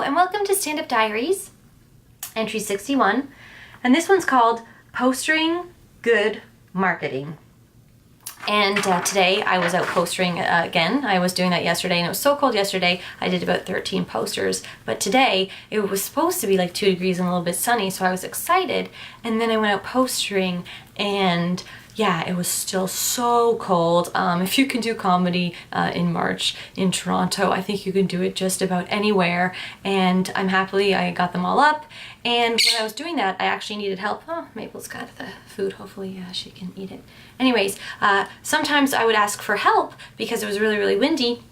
and welcome to Stand Up Diaries, entry 61, and this one's called Postering Good Marketing. And today I was out postering again. I was doing that yesterday, and it was so cold yesterday I did about 13 posters, but today it was supposed to be like 2 degrees and a little bit sunny, so I was excited, and then I went out postering, and yeah, it was still so cold. If you can do comedy in March in Toronto, I think you can do it just about anywhere. And I got them all up. And when I was doing that, I actually needed help. Oh, Maple's got the food. Hopefully she can eat it. Anyways, sometimes I would ask for help because it was really, really windy.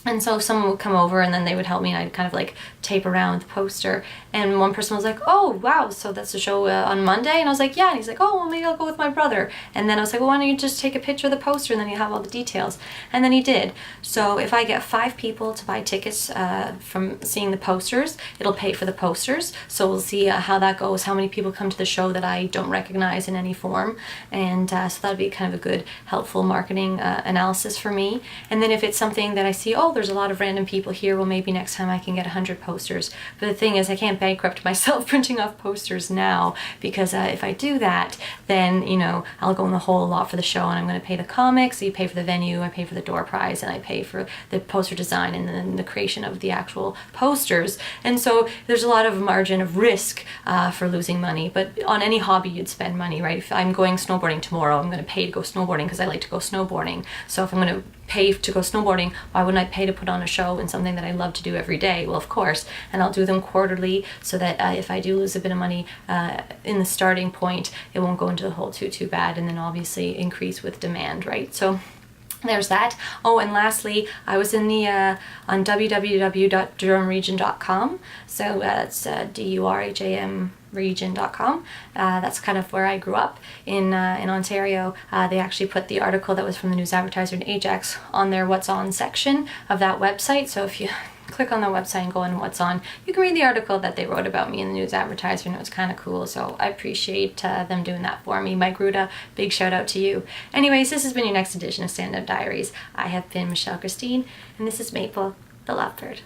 And so someone would come over and then they would help me, and I'd kind of like tape around the poster. And one person was like, oh, wow, so that's the show on Monday? And I was like, yeah. And he's like, oh, well, maybe I'll go with my brother. And then I was like, well, why don't you just take a picture of the poster and then you have all the details. And then he did. So if I get 5 people to buy tickets from seeing the posters, it'll pay for the posters. So we'll see how that goes, how many people come to the show that I don't recognize in any form. And so that'll be kind of a good, helpful marketing analysis for me. And then if it's something that I see, oh, there's a lot of random people here, well, maybe next time I can get 100 posters. But the thing is, I can't bankrupt myself printing off posters now, because if I do that, then, you know, I'll go in the hole a lot for the show, and I'm going to pay the comics, so you pay for the venue, I pay for the door prize, and I pay for the poster design and then the creation of the actual posters. And so there's a lot of margin of risk for losing money. But on any hobby, you'd spend money, right? If I'm going snowboarding tomorrow, I'm going to pay to go snowboarding because I like to go snowboarding. So if I'm going to pay to go snowboarding, why wouldn't I pay to put on a show and something that I love to do every day? Well, of course. And I'll do them quarterly so that if I do lose a bit of money in the starting point, it won't go into the hole too bad, and then obviously increase with demand, right? So there's that. Oh, and lastly, I was in the on www.durhamregion.com. So that's DURHAM region.com. That's kind of where I grew up in Ontario. They actually put the article that was from the News Advertiser in Ajax on their What's On section of that website. So if you click on the website and go on What's On, you can read the article that they wrote about me in the News Advertiser, and it was kind of cool. So I appreciate them doing that for me. Mike Ruda, big shout out to you. Anyways, this has been your next edition of Stand Up Diaries. I have been Michelle Christine, and this is Maple, the lovebird.